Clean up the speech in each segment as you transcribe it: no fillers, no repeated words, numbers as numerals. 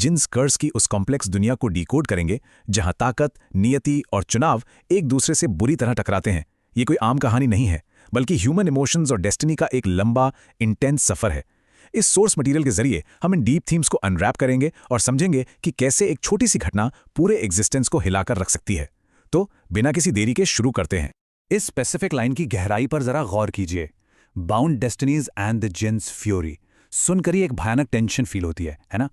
Jeans कर्स की उस complex दुनिया को डिकोड करेंगे जहां ताकत, नियति और चुनाव एक दूसरे से बुरी तरह टकराते हैं। ये कोई आम कहानी नहीं है, बल्कि ह्यूमन इमोशंस और डेस्टिनी का एक लंबा, इंटेंस सफर है। इस सोर्स मटेरियल के जरिए हम इन डीप थीम्स को अनरैप करेंगे और समझेंगे कि कैसे एक छोटी सी घटना पूरे एग्जिस्टेंस को हिलाकर रख सकती है। तो बिना किसी देरी के शुरू करते हैं। इस स्पेसिफिक लाइन की गहराई पर जरा गौर कीजिए। Bound destinies and the jinns fury सुनकर ही एक भयानक टेंशन फील होती है ना?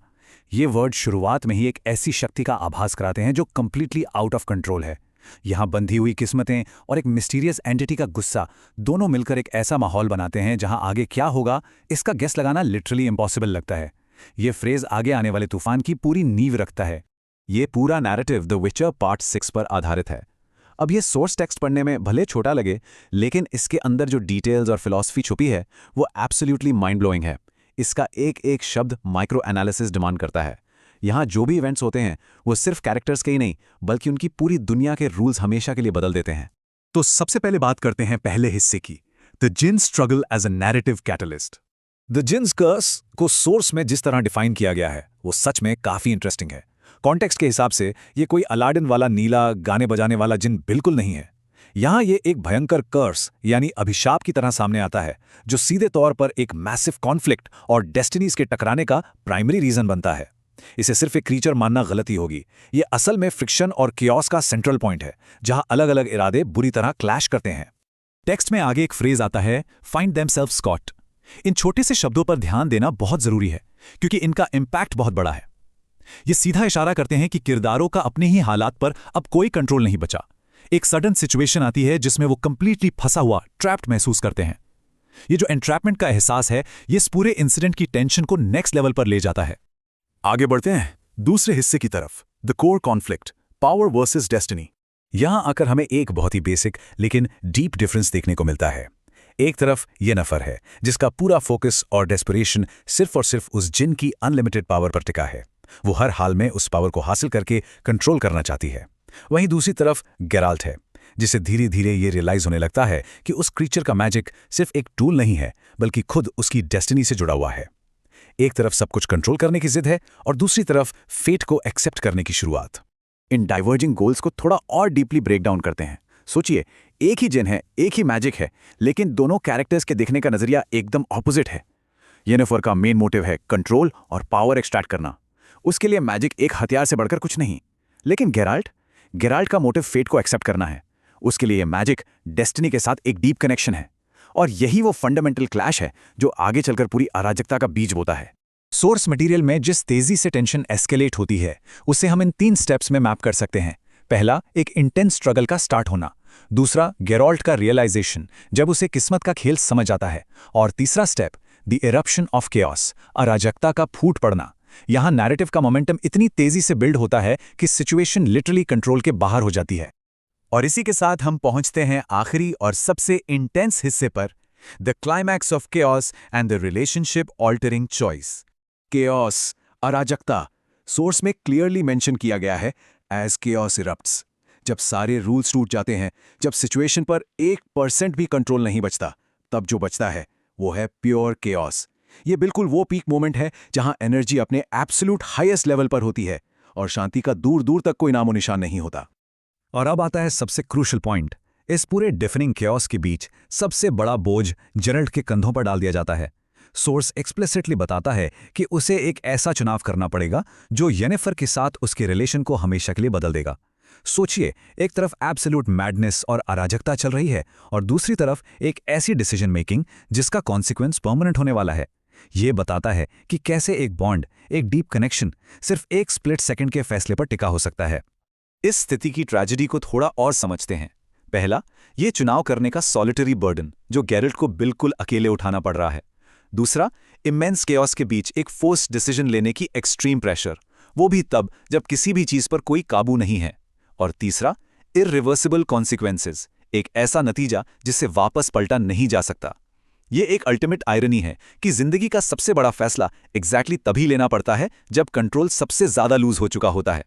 ये वर्ड शुरुआत में ही एक ऐसी शक्ति का आभास कराते हैं जो कंप्लीटली आउट ऑफ कंट्रोल है। यहाँ बंधी हुई किस्मतें और एक मिस्टीरियस एंटिटी का गुस्सा दोनों मिलकर एक ऐसा माहौल बनाते हैं जहां आगे क्या होगा इसका गेस लगाना लिटरली इम्पॉसिबल लगता है। ये फ्रेज आगे आने वाले तूफान की पूरी नींव रखता है। ये पूरा नैरेटिव द विचर पार्ट 6 पर आधारित है। अब ये सोर्स टेक्स्ट पढ़ने में भले छोटा लगे, लेकिन इसके अंदर जो डिटेल्स और फिलॉसफी छुपी है वो एब्सोल्युटली माइंड ब्लोइंग है। इसका एक एक शब्द माइक्रो एनालिसिस डिमांड करता है। यहाँ जो भी इवेंट्स होते हैं वो सिर्फ कैरेक्टर्स के ही नहीं, बल्कि उनकी पूरी दुनिया के रूल्स हमेशा के लिए बदल देते हैं। तो सबसे पहले बात करते हैं पहले हिस्से की, the jinn's struggle as a narrative catalyst. The jinn's curse को सोर्स में जिस तरह डिफाइन किया गया है वो सच में काफी इंटरेस्टिंग है। कॉन्टेक्स्ट के हिसाब से ये कोई अलाडिन वाला नीला गाने बजाने वाला जिन बिल्कुल नहीं है। यहाँ ये एक भयंकर कर्स यानी अभिशाप की तरह सामने आता है, जो सीधे तौर पर एक मैसिव कॉन्फ्लिक्ट और डेस्टिनीज के टकराने का प्राइमरी रीजन बनता है। इसे सिर्फ एक क्रीचर मानना गलती होगी। ये असल में फ्रिक्शन और कियोस का सेंट्रल पॉइंट है, जहां अलग अलग इरादे बुरी तरह क्लैश करते हैं। टेक्स्ट में आगे एक फ्रेज आता है, फाइंड देमसेल्व्स कॉट। इन छोटे से शब्दों पर ध्यान देना बहुत जरूरी है, क्योंकि इनका इम्पैक्ट बहुत बड़ा है। ये सीधा इशारा करते हैं कि किरदारों का अपने ही हालात पर अब कोई कंट्रोल नहीं बचा। एक सडन सिचुएशन आती है जिसमें वो कंप्लीटली फंसा हुआ, ट्रैप्ड महसूस करते हैं। ये जो एंट्रैपमेंट का एहसास है, ये इस पूरे इंसिडेंट की टेंशन को नेक्स्ट लेवल पर ले जाता है। आगे बढ़ते हैं दूसरे हिस्से की तरफ, the core conflict, power versus destiny. यहां आकर हमें एक बहुत ही बेसिक लेकिन डीप डिफरेंस देखने को मिलता है। एक तरफ ये नफर है जिसका पूरा फोकस और डेस्परेशन सिर्फ और सिर्फ उस जिन की अनलिमिटेड पावर पर टिका है। वो हर हाल में उस पावर को हासिल करके कंट्रोल करना चाहती है। वहीं दूसरी तरफ गेराल्ट है, जिसे धीरे धीरे ये रियलाइज होने लगता है कि उस क्रीचर का मैजिक सिर्फ एक टूल नहीं है, बल्कि खुद उसकी डेस्टिनी से जुड़ा हुआ है। एक तरफ सब कुछ कंट्रोल करने की जिद है और दूसरी तरफ फेट को एक्सेप्ट करने की शुरुआत। इन डाइवर्जिंग गोल्स को थोड़ा और डीपली ब्रेक डाउन करते हैं। सोचिए, एक ही जिन है, एक ही मैजिक है, लेकिन दोनों कैरेक्टर्स के देखने का नजरिया एकदम ऑपोजिट है। येनिफर का मेन मोटिव है कंट्रोल और पावर एक्सट्रैक्ट करना। उसके लिए मैजिक एक हथियार से बढ़कर कुछ नहीं। लेकिन गेराल्ट का मोटिव फेट को एक्सेप्ट करना है। उसके लिए मैजिक डेस्टिनी के साथ एक डीप कनेक्शन है। और यही वो फंडामेंटल क्लैश है जो आगे चलकर पूरी अराजकता का बीज बोता है। सोर्स मटेरियल में जिस तेजी से टेंशन एस्केलेट होती है, उसे हम इन 3 स्टेप्स में मैप कर सकते हैं। पहला, एक इंटेंस स्ट्रगल का स्टार्ट होना। दूसरा, गेराल्ट का रियलाइजेशन, जब उसे किस्मत का खेल समझ आता है। और तीसरा step, the eruption of chaos, अराजकता का फूट पड़ना। यहां नैरेटिव का मोमेंटम इतनी तेजी से बिल्ड होता है कि सिचुएशन लिटरली कंट्रोल के बाहर हो जाती है। और इसी के साथ हम पहुंचते हैं आखिरी और सबसे इंटेंस हिस्से पर, the climax of chaos and the relationship altering choice. Chaos, अराजकता, सोर्स में क्लियरली मेंशन किया गया है एज केओस इरप्ट्स। जब सारे रूल्स टूट जाते हैं, जब सिचुएशन पर 1% भी कंट्रोल नहीं बचता, तब जो बचता है वो है प्योर केओस। ये बिल्कुल वो पीक मोमेंट है जहां एनर्जी अपने एब्सोल्यूट हाईएस्ट लेवल पर होती है और शांति का दूर दूर तक कोई नामो निशान नहीं होता। और अब आता है सबसे क्रूशल पॉइंट। इस पूरे डिफनिंग केओस के बीच सबसे बड़ा बोझ जेरल्ड के कंधों पर डाल दिया जाता है। सोर्स एक्सप्लिसिटली बताता है कि उसे एक ऐसा चुनाव करना पड़ेगा जो येनिफर के साथ उसके रिलेशन को हमेशा के लिए बदल देगा। सोचिए, एक तरफ एब्सोल्यूट मैडनेस और अराजकता चल रही है और दूसरी तरफ एक ऐसी डिसीजन मेकिंग जिसका कॉन्सिक्वेंस परमानेंट होने वाला है। यह बताता है कि कैसे एक बॉन्ड, एक डीप कनेक्शन सिर्फ एक स्प्लिट सेकंड के फैसले पर टिका हो सकता है। इस स्थिति की ट्रेजेडी को थोड़ा और समझते हैं। पहला, यह चुनाव करने का सॉलिटरी बर्डन जो गेरल्ट को बिल्कुल अकेले उठाना पड़ रहा है। दूसरा, इमेंस केओस के बीच एक फोर्स डिसीजन लेने की एक्सट्रीम प्रेशर, वो भी तब जब किसी भी चीज पर कोई काबू नहीं है। और तीसरा, इररिवर्सिबल कॉन्सिक्वेंसेस, एक ऐसा नतीजा जिससे वापस पलटा नहीं जा सकता। ये एक अल्टीमेट आयरनी है कि जिंदगी का सबसे बड़ा फैसला एग्जैक्टली तभी लेना पड़ता है जब कंट्रोल सबसे ज्यादा लूज हो चुका होता है।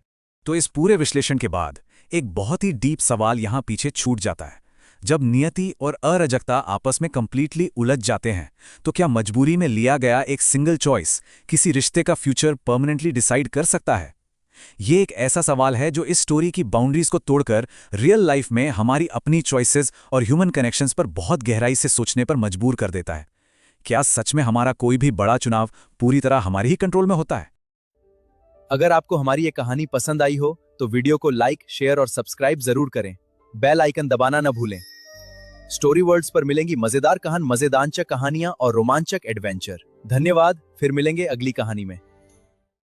तो इस पूरे विश्लेषण के बाद एक बहुत ही डीप सवाल यहां पीछे छूट जाता है, जब नियति और अराजकता आपस में कंप्लीटली उलझ जाते हैं, तो क्या मजबूरी में लिया गया एक सिंगल चॉइस किसी रिश्ते का फ्यूचर परमानेंटली डिसाइड कर सकता है? ये एक ऐसा सवाल है जो इस स्टोरी की बाउंड्रीज को तोड़कर रियल लाइफ में हमारी अपनी चॉइसेस और ह्यूमन कनेक्शंस पर बहुत गहराई से सोचने पर मजबूर कर देता है। क्या सच में हमारा कोई भी बड़ा चुनाव पूरी तरह हमारे ही कंट्रोल में होता है? अगर आपको हमारी ये कहानी पसंद आई हो तो वीडियो को लाइक, शेयर और सब्सक्राइब जरूर करें। बेल आइकन दबाना न भूलें। स्टोरी वर्ल्ड्स पर मिलेंगी मजेदार कहानियां और रोमांचक एडवेंचर। धन्यवाद, फिर मिलेंगे अगली कहानी में।